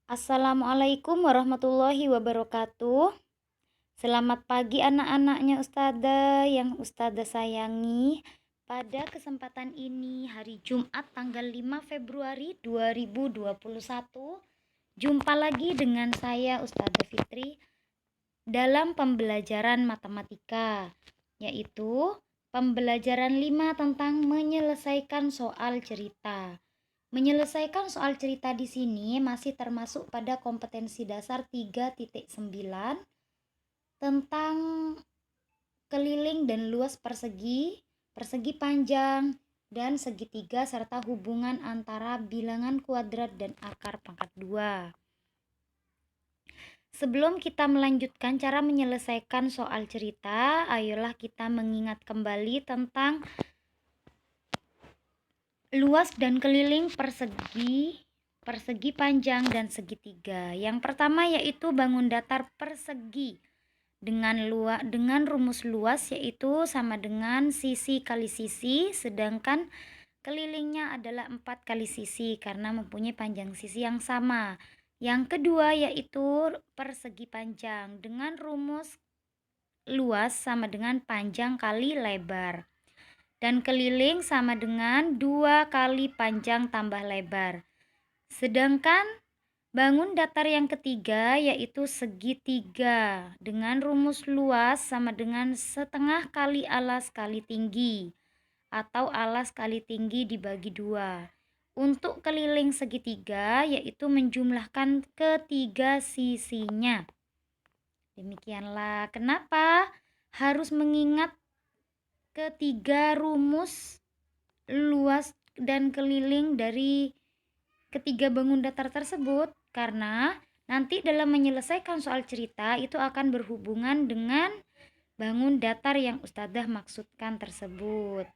Assalamualaikum warahmatullahi wabarakatuh. Selamat pagi anak-anaknya Ustazah yang Ustazah sayangi. Pada kesempatan ini hari Jumat tanggal 5 Februari 2021, jumpa lagi dengan saya Ustazah Fitri dalam pembelajaran matematika, yaitu pembelajaran 5 tentang menyelesaikan soal cerita. Menyelesaikan soal cerita di sini masih termasuk pada kompetensi dasar 3.9 tentang keliling dan luas persegi, persegi panjang, dan segitiga serta hubungan antara bilangan kuadrat dan akar pangkat 2. Sebelum kita melanjutkan cara menyelesaikan soal cerita, ayolah kita mengingat kembali tentang luas dan keliling persegi panjang dan segitiga. Yang pertama yaitu bangun datar persegi dengan rumus luas yaitu sama dengan sisi kali sisi, sedangkan kelilingnya adalah 4 kali sisi karena mempunyai panjang sisi yang sama. Yang kedua yaitu persegi panjang dengan rumus luas sama dengan panjang kali lebar. Dan keliling sama dengan 2 kali panjang tambah lebar. Sedangkan bangun datar yang ketiga yaitu segitiga dengan rumus luas sama dengan setengah kali alas kali tinggi atau alas kali tinggi dibagi 2. Untuk keliling segitiga yaitu menjumlahkan ketiga sisinya. Demikianlah kenapa harus mengingat ketiga rumus luas dan keliling dari ketiga bangun datar tersebut, karena nanti dalam menyelesaikan soal cerita itu akan berhubungan dengan bangun datar yang Ustazah maksudkan tersebut.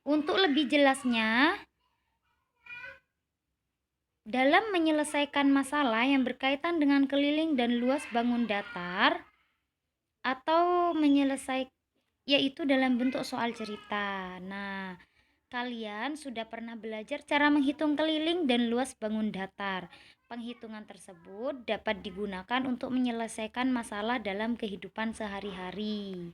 Untuk lebih jelasnya, dalam menyelesaikan masalah yang berkaitan dengan keliling dan luas bangun datar atau yaitu dalam bentuk soal cerita. Nah, kalian sudah pernah belajar cara menghitung keliling dan luas bangun datar. Penghitungan tersebut dapat digunakan untuk menyelesaikan masalah dalam kehidupan sehari-hari.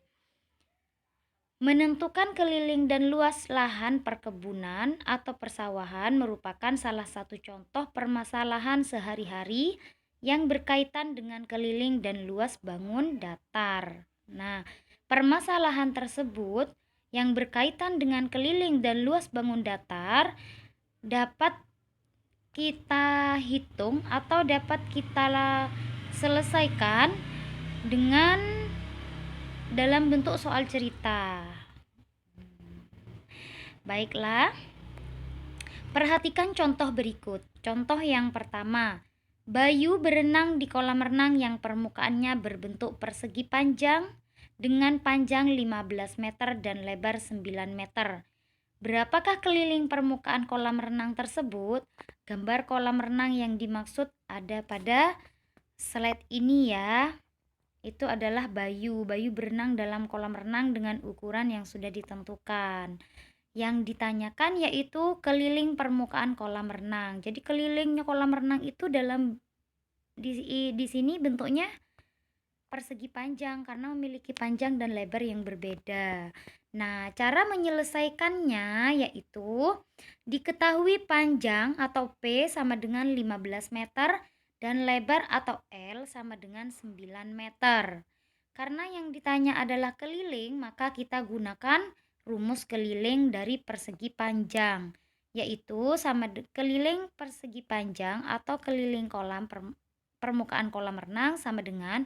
Menentukan keliling dan luas lahan perkebunan atau persawahan merupakan salah satu contoh permasalahan sehari-hari yang berkaitan dengan keliling dan luas bangun datar. Nah, permasalahan tersebut yang berkaitan dengan keliling dan luas bangun datar dapat kita hitung atau dapat kita selesaikan dengan dalam bentuk soal cerita. Baiklah, perhatikan contoh berikut. Contoh yang pertama, Bayu berenang di kolam renang yang permukaannya berbentuk persegi panjang dengan panjang 15 meter dan lebar 9 meter. Berapakah keliling permukaan kolam renang tersebut? Gambar kolam renang yang dimaksud ada pada slide ini ya. Itu adalah Bayu. Bayu berenang dalam kolam renang dengan ukuran yang sudah ditentukan. Yang ditanyakan yaitu keliling permukaan kolam renang. Jadi kelilingnya kolam renang itu di sini bentuknya persegi panjang karena memiliki panjang dan lebar yang berbeda. Nah, cara menyelesaikannya yaitu diketahui panjang atau P sama dengan 15 meter dan lebar atau L sama dengan 9 meter. Karena yang ditanya adalah keliling, maka kita gunakan rumus keliling dari persegi panjang, yaitu keliling persegi panjang atau keliling permukaan kolam renang sama dengan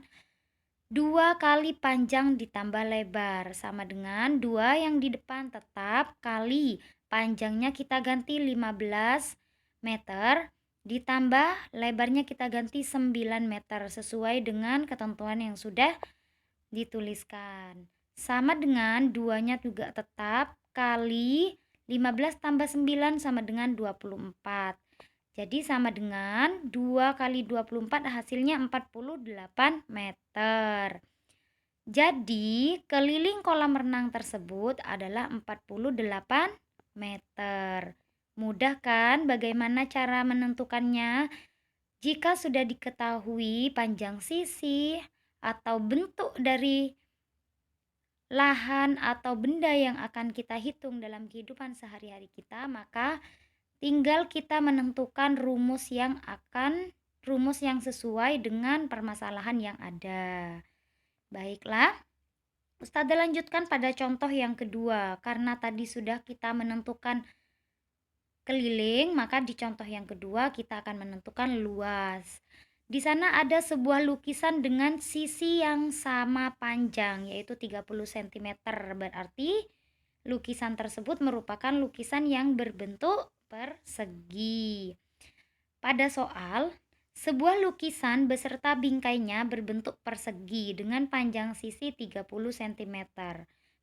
2 kali panjang ditambah lebar sama dengan 2 yang di depan tetap kali panjangnya kita ganti 15 meter ditambah lebarnya kita ganti 9 meter sesuai dengan ketentuan yang sudah dituliskan. Sama dengan 2-nya juga tetap kali 15 tambah 9 sama dengan 24. Jadi sama dengan 2 kali 24 hasilnya 48 meter. Jadi keliling kolam renang tersebut adalah 48 meter. Mudah kan bagaimana cara menentukannya? Jika sudah diketahui panjang sisi atau bentuk dari lahan atau benda yang akan kita hitung dalam kehidupan sehari-hari kita, maka tinggal kita menentukan rumus yang sesuai dengan permasalahan yang ada. Baiklah, Ustazah lanjutkan pada contoh yang kedua. Karena tadi sudah kita menentukan keliling, maka di contoh yang kedua kita akan menentukan luas. Di sana ada sebuah lukisan dengan sisi yang sama panjang, yaitu 30 cm. Berarti lukisan tersebut merupakan lukisan yang berbentuk persegi. Pada soal, sebuah lukisan beserta bingkainya berbentuk persegi dengan panjang sisi 30 cm.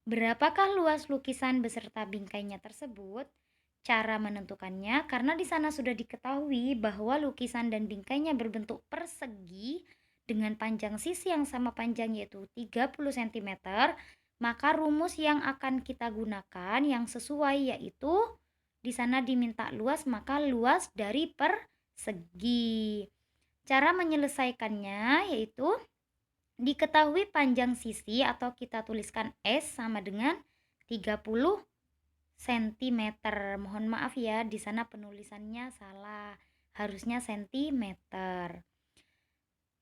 Berapakah luas lukisan beserta bingkainya tersebut? Cara menentukannya, karena di sana sudah diketahui bahwa lukisan dan bingkainya berbentuk persegi dengan panjang sisi yang sama panjang yaitu 30 cm, maka rumus yang akan kita gunakan yang sesuai yaitu di sana diminta luas, maka luas dari persegi. Cara menyelesaikannya yaitu diketahui panjang sisi atau kita tuliskan S sama dengan 30 cm. Mohon maaf ya, di sana penulisannya salah. Harusnya cm.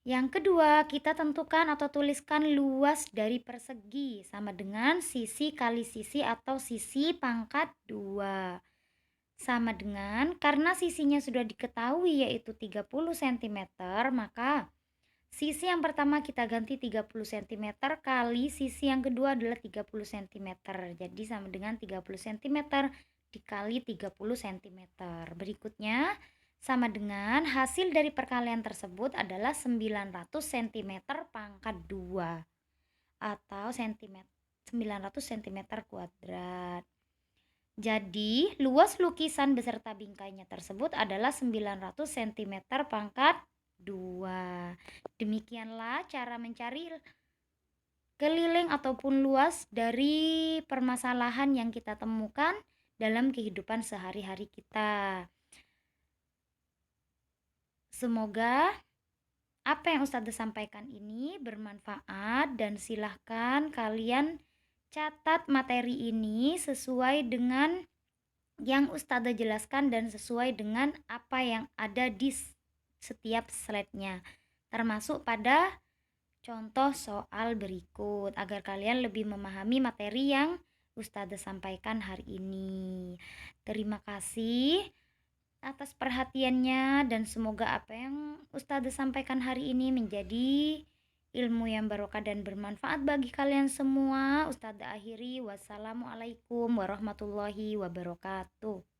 Yang kedua, kita tentukan atau tuliskan luas dari persegi sama dengan sisi kali sisi atau sisi pangkat 2. Sama dengan karena sisinya sudah diketahui yaitu 30 cm, maka sisi yang pertama kita ganti 30 cm kali sisi yang kedua adalah 30 cm. Jadi sama dengan 30 cm dikali 30 cm. Berikutnya sama dengan hasil dari perkalian tersebut adalah 900 cm pangkat 2 atau 900 cm kuadrat. Jadi, luas lukisan beserta bingkainya tersebut adalah 900 cm pangkat 2. Demikianlah cara mencari keliling ataupun luas dari permasalahan yang kita temukan dalam kehidupan sehari-hari kita. Semoga apa yang Ustazah sampaikan ini bermanfaat dan silahkan kalian catat materi ini sesuai dengan yang Ustazah jelaskan dan sesuai dengan apa yang ada di setiap slide-nya, termasuk pada contoh soal berikut agar kalian lebih memahami materi yang Ustazah sampaikan hari ini. Terima kasih atas perhatiannya dan semoga apa yang Ustazah sampaikan hari ini menjadi ilmu yang barokah dan bermanfaat bagi kalian semua. Ustazah akhiri, wassalamualaikum warahmatullahi wabarakatuh.